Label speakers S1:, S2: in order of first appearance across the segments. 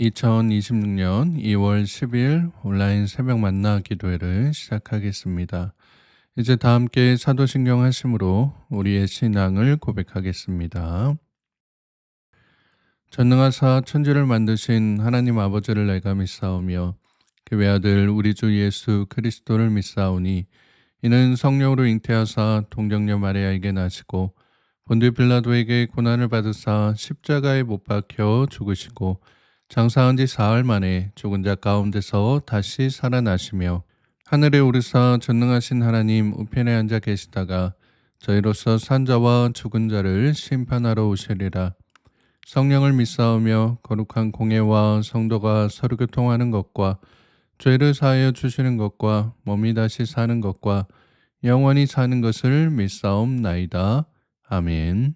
S1: 2026년 2월 10일 온라인 새벽 만나 기도회를 시작하겠습니다. 이제 다 함께 사도신경 하심으로 우리의 신앙을 고백하겠습니다. 전능하사 천지를 만드신 하나님 아버지를 내가 믿사오며 그 외아들 우리 주 예수 그리스도를 믿사오니 이는 성령으로 잉태하사 동정녀 마리아에게 나시고 본디 빌라도에게 고난을 받으사 십자가에 못 박혀 죽으시고 장사한 지 사흘 만에 죽은 자 가운데서 다시 살아나시며 하늘에 오르사 전능하신 하나님 우편에 앉아 계시다가 저희로서 산 자와 죽은 자를 심판하러 오시리라. 성령을 믿사오며 거룩한 공예와 성도가 서로 교통하는 것과 죄를 사하여 주시는 것과 몸이 다시 사는 것과 영원히 사는 것을 믿사옵나이다. 아멘.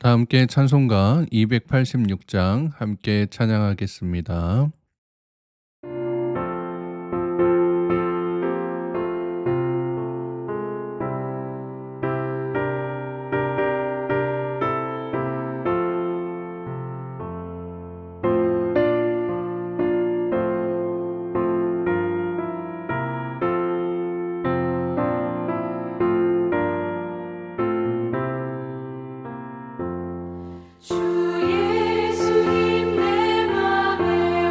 S1: 다 함께 찬송가 286장 함께 찬양하겠습니다.
S2: 주 예수님 내 맘에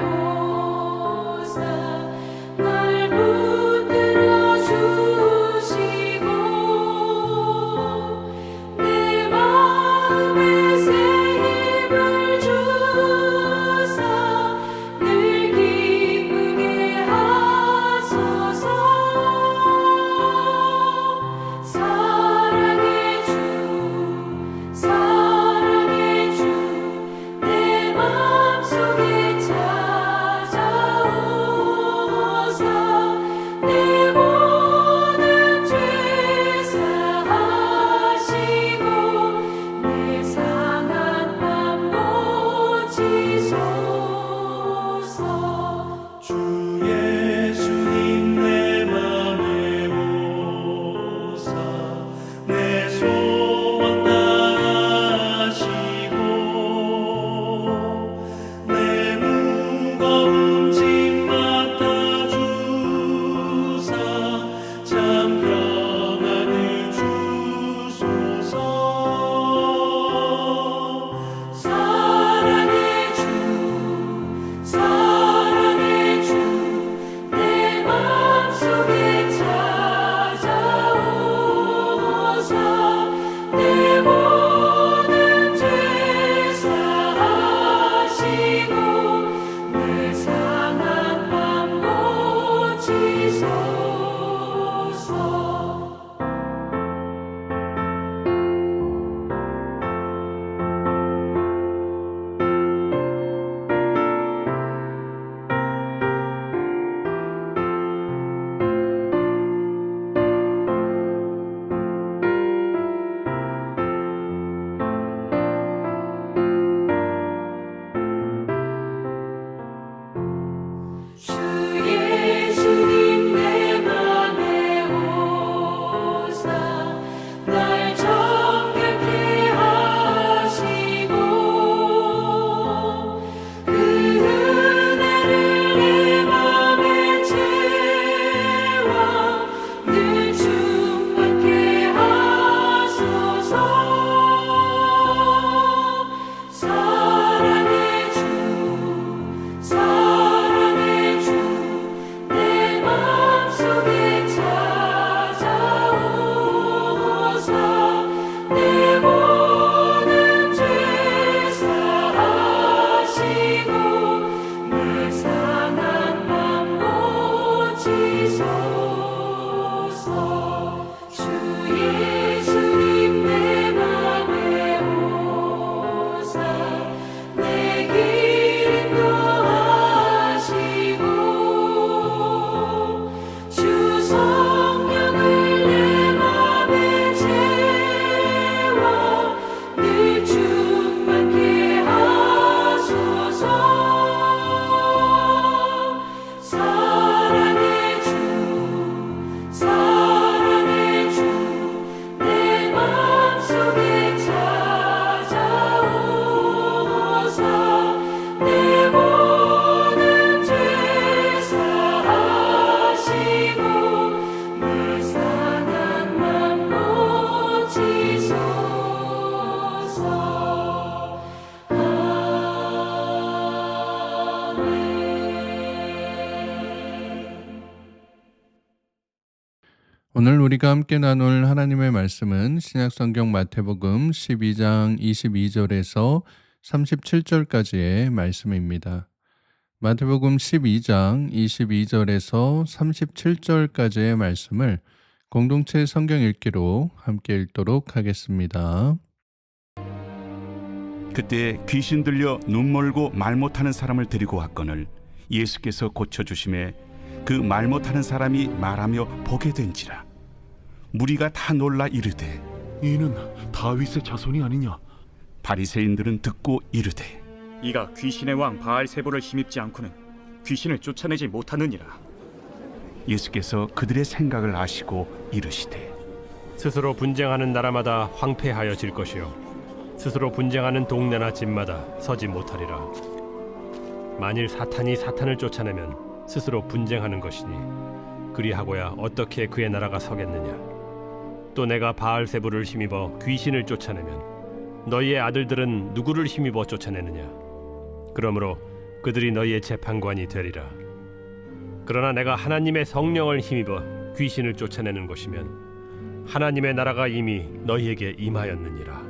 S1: 오늘 우리가 함께 나눌 하나님의 말씀은 신약성경 마태복음 12장 22절에서 37절까지의 말씀입니다. 마태복음 12장 22절에서 37절까지의 말씀을 공동체 성경 읽기로 함께 읽도록 하겠습니다.
S2: 그때 귀신 들려 눈 멀고 말 못하는 사람을 데리고 왔거늘 예수께서 고쳐주심에 그 말 못하는 사람이 말하며 보게 된지라. 무리가 다 놀라 이르되
S3: 이는 다윗의 자손이 아니냐?
S2: 바리새인들은 듣고 이르되
S4: 이가 귀신의 왕 바알세불을 힘입지 않고는 귀신을 쫓아내지 못하느니라.
S2: 예수께서 그들의 생각을 아시고 이르시되
S5: 스스로 분쟁하는 나라마다 황폐하여질 것이요 스스로 분쟁하는 동네나 집마다 서지 못하리라. 만일 사탄이 사탄을 쫓아내면 스스로 분쟁하는 것이니 그리하고야 어떻게 그의 나라가 서겠느냐. 또 내가 바알세불을 힘입어 귀신을 쫓아내면 너희의 아들들은 누구를 힘입어 쫓아내느냐. 그러므로 그들이 너희의 재판관이 되리라. 그러나 내가 하나님의 성령을 힘입어 귀신을 쫓아내는 것이면 하나님의 나라가 이미 너희에게 임하였느니라.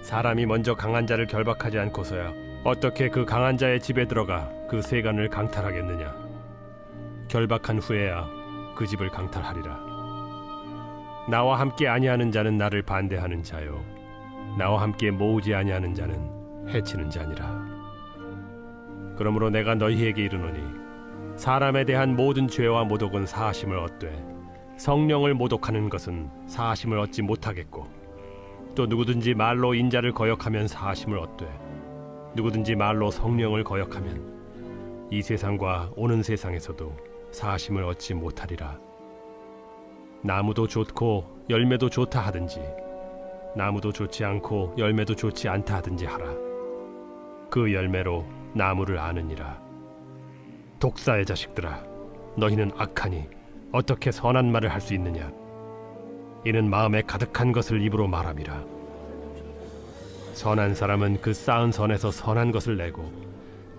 S5: 사람이 먼저 강한 자를 결박하지 않고서야 어떻게 그 강한 자의 집에 들어가 그 세간을 강탈하겠느냐. 결박한 후에야 그 집을 강탈하리라. 나와 함께 아니하는 자는 나를 반대하는 자요 나와 함께 모으지 아니하는 자는 해치는 자니라. 그러므로 내가 너희에게 이르노니 사람에 대한 모든 죄와 모독은 사하심을 얻되 성령을 모독하는 것은 사하심을 얻지 못하겠고, 또 누구든지 말로 인자를 거역하면 사하심을 얻되 누구든지 말로 성령을 거역하면 이 세상과 오는 세상에서도 사하심을 얻지 못하리라. 나무도 좋고 열매도 좋다 하든지 나무도 좋지 않고 열매도 좋지 않다 하든지 하라. 그 열매로 나무를 아느니라. 독사의 자식들아, 너희는 악하니 어떻게 선한 말을 할 수 있느냐. 이는 마음에 가득한 것을 입으로 말함이라. 선한 사람은 그 쌓은 선에서 선한 것을 내고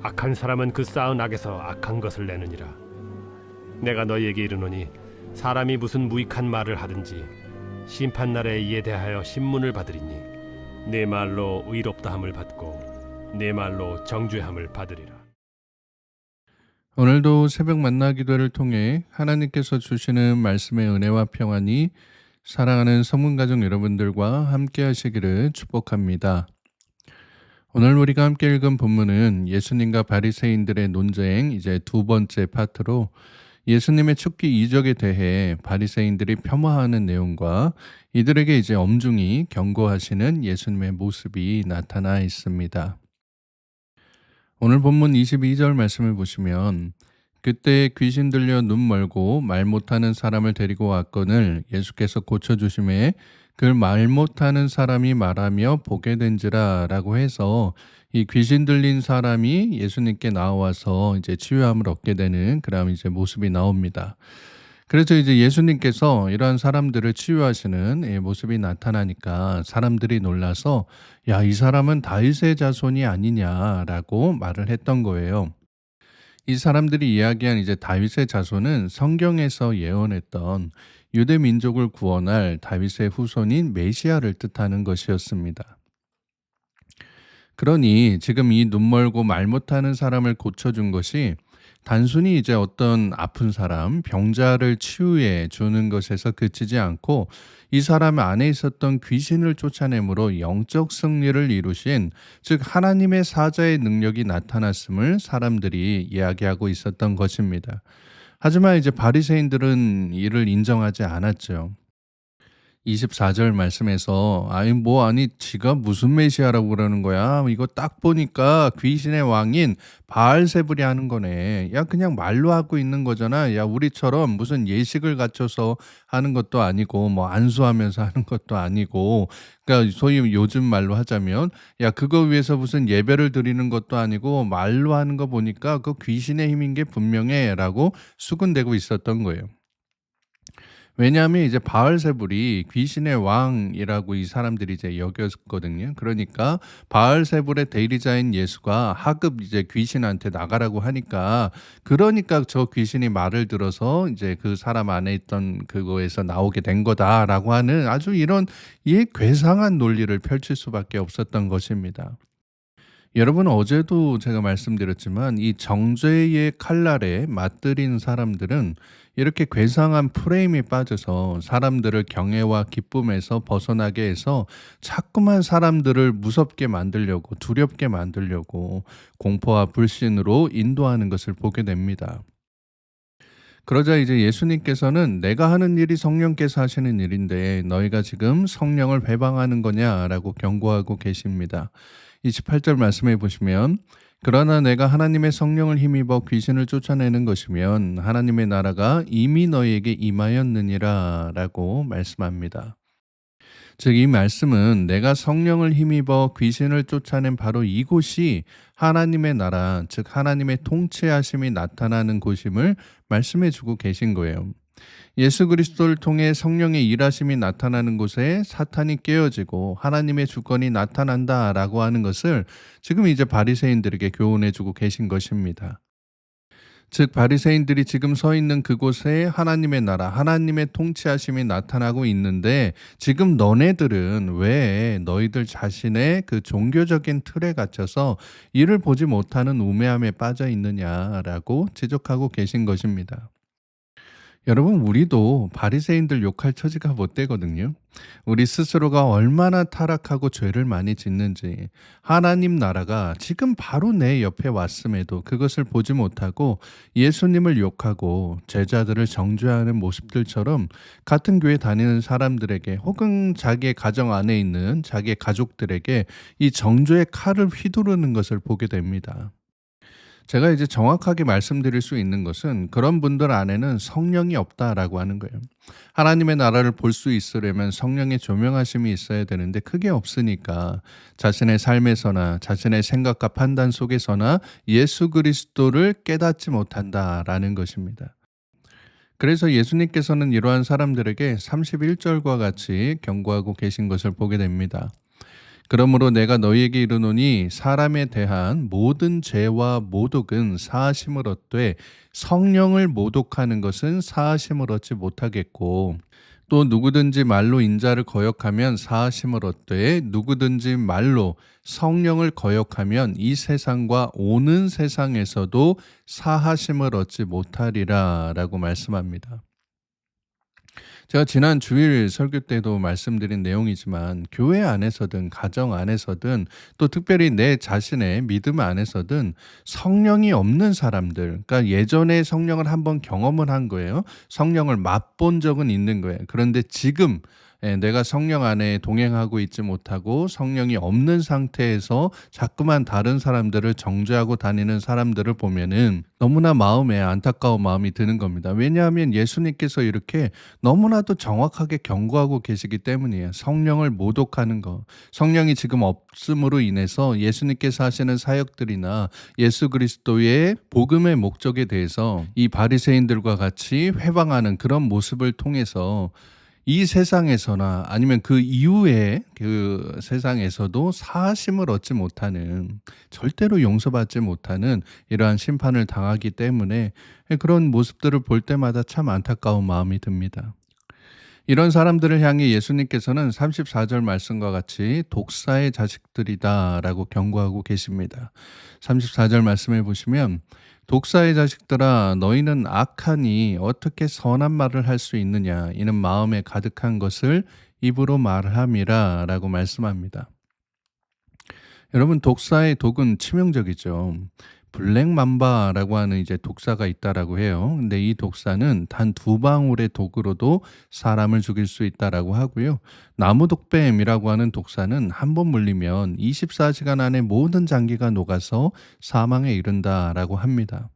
S5: 악한 사람은 그 쌓은 악에서 악한 것을 내느니라. 내가 너희에게 이르노니 사람이 무슨 무익한 말을 하든지 심판날에 이에 대하여 신문을 받으리니 내 말로 의롭다함을 받고 내 말로 정죄함을 받으리라.
S1: 오늘도 새벽 만나 기도를 통해 하나님께서 주시는 말씀의 은혜와 평안이 사랑하는 성문가족 여러분들과 함께 하시기를 축복합니다. 오늘 우리가 함께 읽은 본문은 예수님과 바리새인들의 논쟁 이제 두 번째 파트로 예수님의 축기 이적에 대해 바리새인들이 폄하하는 내용과 이들에게 이제 엄중히 경고하시는 예수님의 모습이 나타나 있습니다. 오늘 본문 22절 말씀을 보시면 그때 귀신 들려 눈 멀고 말 못하는 사람을 데리고 왔거늘 예수께서 고쳐주심에 그 말 못하는 사람이 말하며 보게 된지라 라고 해서 이 귀신 들린 사람이 예수님께 나와서 이제 치유함을 얻게 되는 그런 이제 모습이 나옵니다. 그래서 이제 예수님께서 이러한 사람들을 치유하시는 모습이 나타나니까 사람들이 놀라서 야, 이 사람은 다윗의 자손이 아니냐라고 말을 했던 거예요. 이 사람들이 이야기한 이제 다윗의 자손은 성경에서 예언했던 유대 민족을 구원할 다윗의 후손인 메시아를 뜻하는 것이었습니다. 그러니 지금 이 눈멀고 말 못하는 사람을 고쳐준 것이 단순히 이제 어떤 아픈 사람, 병자를 치유해 주는 것에서 그치지 않고 이 사람 안에 있었던 귀신을 쫓아내므로 영적 승리를 이루신, 즉 하나님의 사자의 능력이 나타났음을 사람들이 이야기하고 있었던 것입니다. 하지만 이제 바리새인들은 이를 인정하지 않았죠. 24절 말씀에서 아니 지가 무슨 메시아라고 그러는 거야? 이거 딱 보니까 귀신의 왕인 바알세불이 하는 거네. 야, 그냥 말로 하고 있는 거잖아. 야, 우리처럼 무슨 예식을 갖춰서 하는 것도 아니고 뭐 안수하면서 하는 것도 아니고, 그러니까 소위 요즘 말로 하자면 야, 그거 위해서 무슨 예배를 드리는 것도 아니고 말로 하는 거 보니까 그 귀신의 힘인 게 분명해라고 수군대고 있었던 거예요. 왜냐하면 이제 바알세불이 귀신의 왕이라고 이 사람들이 이제 여겼거든요. 그러니까 바알세불의 대리자인 예수가 하급 이제 귀신한테 나가라고 하니까, 그러니까 저 귀신이 말을 들어서 이제 그 사람 안에 있던 그거에서 나오게 된 거다라고 하는 아주 이런 이 괴상한 논리를 펼칠 수밖에 없었던 것입니다. 여러분, 어제도 제가 말씀드렸지만 이 정죄의 칼날에 맞들인 사람들은 이렇게 괴상한 프레임에 빠져서 사람들을 경외와 기쁨에서 벗어나게 해서 자꾸만 사람들을 무섭게 만들려고, 두렵게 만들려고 공포와 불신으로 인도하는 것을 보게 됩니다. 그러자 이제 예수님께서는 내가 하는 일이 성령께서 하시는 일인데 너희가 지금 성령을 배방하는 거냐라고 경고하고 계십니다. 28절 말씀해 보시면, 그러나 내가 하나님의 성령을 힘입어 귀신을 쫓아내는 것이면 하나님의 나라가 이미 너희에게 임하였느니라 라고 말씀합니다. 즉, 이 말씀은 내가 성령을 힘입어 귀신을 쫓아낸 바로 이곳이 하나님의 나라, 즉 하나님의 통치하심이 나타나는 곳임을 말씀해 주고 계신 거예요. 예수 그리스도를 통해 성령의 일하심이 나타나는 곳에 사탄이 깨어지고 하나님의 주권이 나타난다라고 하는 것을 지금 이제 바리새인들에게 교훈해 주고 계신 것입니다. 즉, 바리새인들이 지금 서 있는 그곳에 하나님의 나라, 하나님의 통치하심이 나타나고 있는데, 지금 너네들은 왜 너희들 자신의 그 종교적인 틀에 갇혀서 이를 보지 못하는 우매함에 빠져 있느냐라고 지적하고 계신 것입니다. 여러분, 우리도 바리새인들 욕할 처지가 못 되거든요. 우리 스스로가 얼마나 타락하고 죄를 많이 짓는지, 하나님 나라가 지금 바로 내 옆에 왔음에도 그것을 보지 못하고 예수님을 욕하고 제자들을 정죄하는 모습들처럼 같은 교회 다니는 사람들에게, 혹은 자기의 가정 안에 있는 자기의 가족들에게 이 정죄의 칼을 휘두르는 것을 보게 됩니다. 제가 이제 정확하게 말씀드릴 수 있는 것은 그런 분들 안에는 성령이 없다라고 하는 거예요. 하나님의 나라를 볼 수 있으려면 성령의 조명하심이 있어야 되는데 그게 없으니까 자신의 삶에서나 자신의 생각과 판단 속에서나 예수 그리스도를 깨닫지 못한다라는 것입니다. 그래서 예수님께서는 이러한 사람들에게 31절과 같이 경고하고 계신 것을 보게 됩니다. 그러므로 내가 너희에게 이르노니 사람에 대한 모든 죄와 모독은 사하심을 얻되 성령을 모독하는 것은 사하심을 얻지 못하겠고, 또 누구든지 말로 인자를 거역하면 사하심을 얻되 누구든지 말로 성령을 거역하면 이 세상과 오는 세상에서도 사하심을 얻지 못하리라 라고 말씀합니다. 제가 지난 주일 설교 때도 말씀드린 내용이지만, 교회 안에서든 가정 안에서든 또 특별히 내 자신의 믿음 안에서든 성령이 없는 사람들, 그러니까 예전에 성령을 한번 경험을 한 거예요. 성령을 맛본 적은 있는 거예요. 그런데 지금 내가 성령 안에 동행하고 있지 못하고 성령이 없는 상태에서 자꾸만 다른 사람들을 정죄하고 다니는 사람들을 보면은 너무나 마음에 안타까운 마음이 드는 겁니다. 왜냐하면 예수님께서 이렇게 너무나도 정확하게 경고하고 계시기 때문이에요. 성령을 모독하는 것, 성령이 지금 없음으로 인해서 예수님께서 하시는 사역들이나 예수 그리스도의 복음의 목적에 대해서 이 바리새인들과 같이 회방하는 그런 모습을 통해서 이 세상에서나 아니면 그 이후에 그 세상에서도 사하심을 얻지 못하는, 절대로 용서받지 못하는 이러한 심판을 당하기 때문에 그런 모습들을 볼 때마다 참 안타까운 마음이 듭니다. 이런 사람들을 향해 예수님께서는 34절 말씀과 같이 독사의 자식들이다 라고 경고하고 계십니다. 34절 말씀해 보시면, 독사의 자식들아 너희는 악하니 어떻게 선한 말을 할 수 있느냐, 이는 마음에 가득한 것을 입으로 말함이라 라고 말씀합니다. 여러분, 독사의 독은 치명적이죠. 블랙맘바라고 하는 이제 독사가 있다라고 해요. 근데 이 독사는 단 2방울의 독으로도 사람을 죽일 수 있다라고 하고요. 나무독뱀이라고 하는 독사는 한 번 물리면 24시간 안에 모든 장기가 녹아서 사망에 이른다라고 합니다.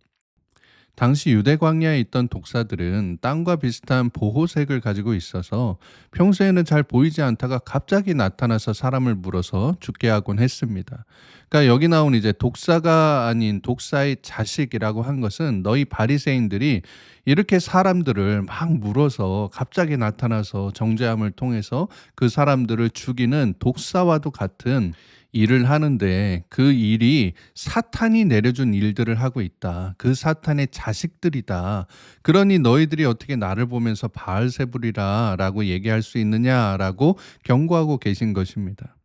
S1: 당시 유대 광야에 있던 독사들은 땅과 비슷한 보호색을 가지고 있어서 평소에는 잘 보이지 않다가 갑자기 나타나서 사람을 물어서 죽게 하곤 했습니다. 그러니까 여기 나온 이제 독사가 아닌 독사의 자식이라고 한 것은 너희 바리새인들이 이렇게 사람들을 막 물어서 갑자기 나타나서 정죄함을 통해서 그 사람들을 죽이는 독사와도 같은 일을 하는데 그 일이 사탄이 내려준 일들을 하고 있다. 그 사탄의 자식들이다. 그러니 너희들이 어떻게 나를 보면서 바알세불이라 라고 얘기할 수 있느냐라고 경고하고 계신 것입니다.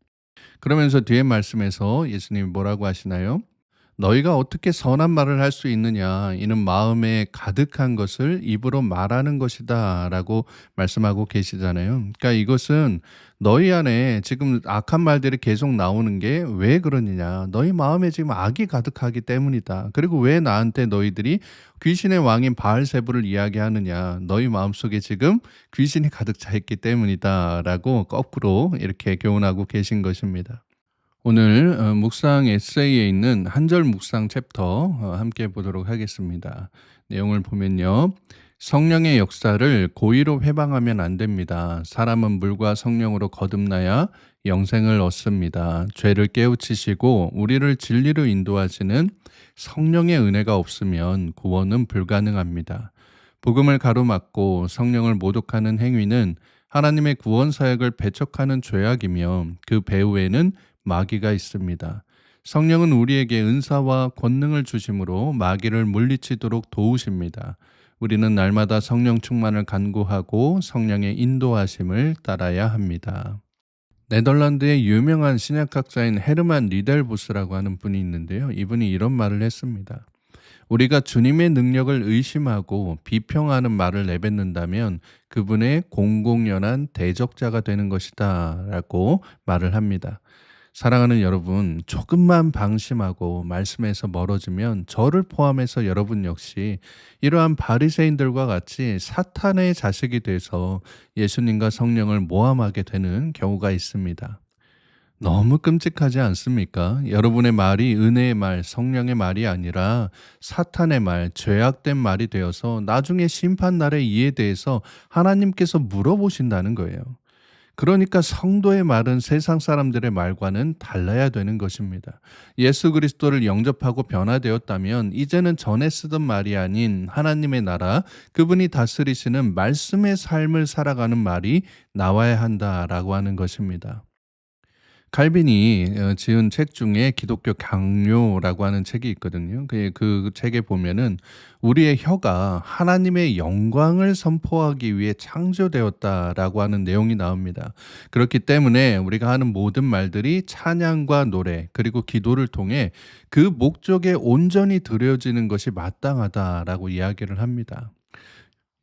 S1: 그러면서 뒤에 말씀에서 예수님이 뭐라고 하시나요? 너희가 어떻게 선한 말을 할 수 있느냐? 이는 마음에 가득한 것을 입으로 말하는 것이다. 라고 말씀하고 계시잖아요. 그러니까 이것은 너희 안에 지금 악한 말들이 계속 나오는 게 왜 그러느냐? 너희 마음에 지금 악이 가득하기 때문이다. 그리고 왜 나한테 너희들이 귀신의 왕인 바알세불을 이야기하느냐? 너희 마음속에 지금 귀신이 가득 차 있기 때문이다. 라고 거꾸로 이렇게 교훈하고 계신 것입니다. 오늘 묵상 에세이에 있는 한 절 묵상 챕터 함께 보도록 하겠습니다. 내용을 보면요. 성령의 역사를 고의로 회방하면 안 됩니다. 사람은 물과 성령으로 거듭나야 영생을 얻습니다. 죄를 깨우치시고 우리를 진리로 인도하시는 성령의 은혜가 없으면 구원은 불가능합니다. 복음을 가로막고 성령을 모독하는 행위는 하나님의 구원 사역을 배척하는 죄악이며 그 배후에는 마귀가 있습니다. 성령은 우리에게 은사와 권능을 주심으로 마귀를 물리치도록 도우십니다. 우리는 날마다 성령 충만을 간구하고 성령의 인도하심을 따라야 합니다. 네덜란드의 유명한 신약학자인 헤르만 리델부스라고 하는 분이 있는데요. 이분이 이런 말을 했습니다. 우리가 주님의 능력을 의심하고 비평하는 말을 내뱉는다면 그분의 공공연한 대적자가 되는 것이다 라고 말을 합니다. 사랑하는 여러분, 조금만 방심하고 말씀에서 멀어지면 저를 포함해서 여러분 역시 이러한 바리새인들과 같이 사탄의 자식이 돼서 예수님과 성령을 모함하게 되는 경우가 있습니다. 너무 끔찍하지 않습니까? 여러분의 말이 은혜의 말, 성령의 말이 아니라 사탄의 말, 죄악된 말이 되어서 나중에 심판날의 이에 대해서 하나님께서 물어보신다는 거예요. 그러니까 성도의 말은 세상 사람들의 말과는 달라야 되는 것입니다. 예수 그리스도를 영접하고 변화되었다면 이제는 전에 쓰던 말이 아닌 하나님의 나라, 그분이 다스리시는 말씀의 삶을 살아가는 말이 나와야 한다라고 하는 것입니다. 칼빈이 지은 책 중에 기독교 강요라고 하는 책이 있거든요. 그 책에 보면은 우리의 혀가 하나님의 영광을 선포하기 위해 창조되었다라고 하는 내용이 나옵니다. 그렇기 때문에 우리가 하는 모든 말들이 찬양과 노래 그리고 기도를 통해 그 목적에 온전히 드려지는 것이 마땅하다라고 이야기를 합니다.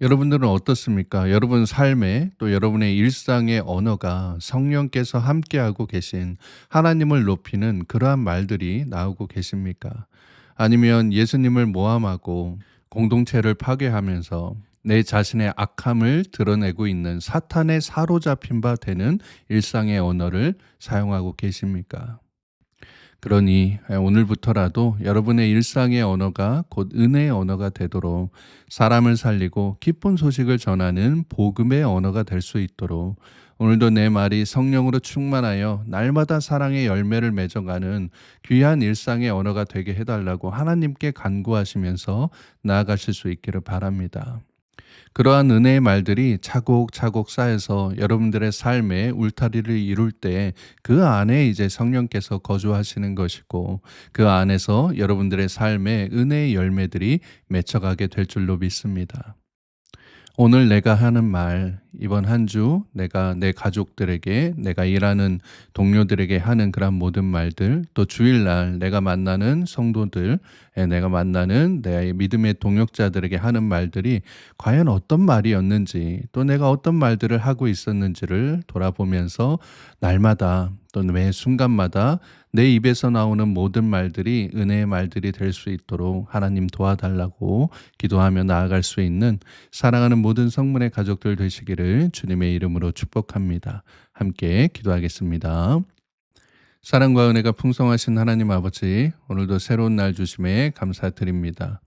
S1: 여러분들은 어떻습니까? 여러분 삶에 또 여러분의 일상의 언어가 성령께서 함께하고 계신 하나님을 높이는 그러한 말들이 나오고 계십니까? 아니면 예수님을 모함하고 공동체를 파괴하면서 내 자신의 악함을 드러내고 있는 사탄에 사로잡힌 바 되는 일상의 언어를 사용하고 계십니까? 그러니 오늘부터라도 여러분의 일상의 언어가 곧 은혜의 언어가 되도록 사람을 살리고 기쁜 소식을 전하는 복음의 언어가 될 수 있도록 오늘도 내 말이 성령으로 충만하여 날마다 사랑의 열매를 맺어가는 귀한 일상의 언어가 되게 해달라고 하나님께 간구하시면서 나아가실 수 있기를 바랍니다. 그러한 은혜의 말들이 차곡차곡 쌓여서 여러분들의 삶에 울타리를 이룰 때 그 안에 이제 성령께서 거주하시는 것이고 그 안에서 여러분들의 삶에 은혜의 열매들이 맺혀가게 될 줄로 믿습니다. 오늘 내가 하는 말, 이번 한 주 내가 내 가족들에게, 내가 일하는 동료들에게 하는 그런 모든 말들, 또 주일날 내가 만나는 성도들, 내가 만나는 내 믿음의 동역자들에게 하는 말들이 과연 어떤 말이었는지, 또 내가 어떤 말들을 하고 있었는지를 돌아보면서 날마다 또 매 순간마다 내 입에서 나오는 모든 말들이 은혜의 말들이 될 수 있도록 하나님 도와달라고 기도하며 나아갈 수 있는 사랑하는 모든 성문의 가족들 되시기를 주님의 이름으로 축복합니다. 함께 기도하겠습니다. 사랑과 은혜가 풍성하신 하나님 아버지, 오늘도 새로운 날 주심에 감사드립니다.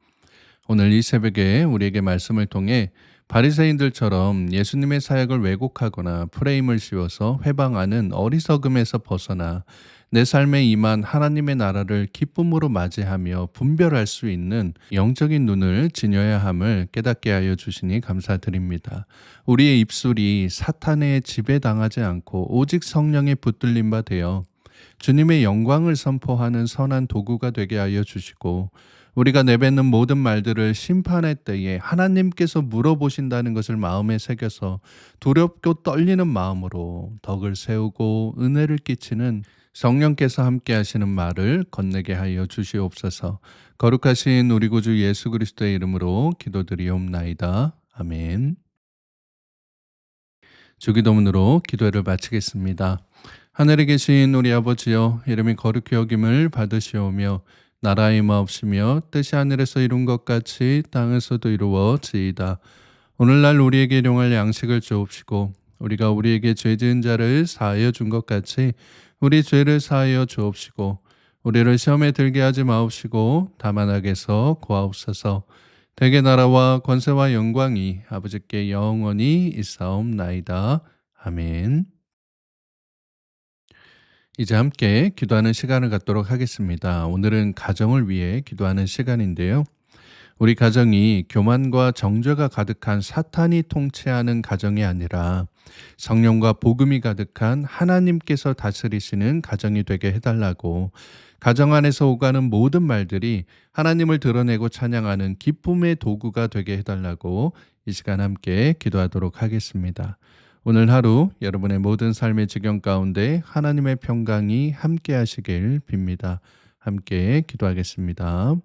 S1: 오늘 이 새벽에 우리에게 말씀을 통해 바리새인들처럼 예수님의 사역을 왜곡하거나 프레임을 씌워서 회방하는 어리석음에서 벗어나 내 삶에 임한 하나님의 나라를 기쁨으로 맞이하며 분별할 수 있는 영적인 눈을 지녀야 함을 깨닫게 하여 주시니 감사드립니다. 우리의 입술이 사탄의 지배당하지 않고 오직 성령의 붙들림 바 되어 주님의 영광을 선포하는 선한 도구가 되게 하여 주시고, 우리가 내뱉는 모든 말들을 심판의 때에 하나님께서 물어보신다는 것을 마음에 새겨서 두렵고 떨리는 마음으로 덕을 세우고 은혜를 끼치는 성령께서 함께 하시는 말을 건네게 하여 주시옵소서. 거룩하신 우리 구주 예수 그리스도의 이름으로 기도드리옵나이다. 아멘. 주기도문으로 기도를 마치겠습니다. 하늘에 계신 우리 아버지여, 이름이 거룩히 여김을 받으시오며 나라의 임하옵시며 뜻이 하늘에서 이룬 것 같이 땅에서도 이루어지이다. 오늘날 우리에게 일용할 양식을 주옵시고, 우리가 우리에게 죄 지은 자를 사하여 준 것 같이 우리 죄를 사하여 주옵시고, 우리를 시험에 들게 하지 마옵시고 다만 악에서 구하옵소서. 대개 나라와 권세와 영광이 아버지께 영원히 있사옵나이다. 아멘. 이제 함께 기도하는 시간을 갖도록 하겠습니다. 오늘은 가정을 위해 기도하는 시간인데요. 우리 가정이 교만과 정죄가 가득한 사탄이 통치하는 가정이 아니라 성령과 복음이 가득한 하나님께서 다스리시는 가정이 되게 해달라고, 가정 안에서 오가는 모든 말들이 하나님을 드러내고 찬양하는 기쁨의 도구가 되게 해달라고 이 시간 함께 기도하도록 하겠습니다. 오늘 하루 여러분의 모든 삶의 지경 가운데 하나님의 평강이 함께 하시길 빕니다. 함께 기도하겠습니다.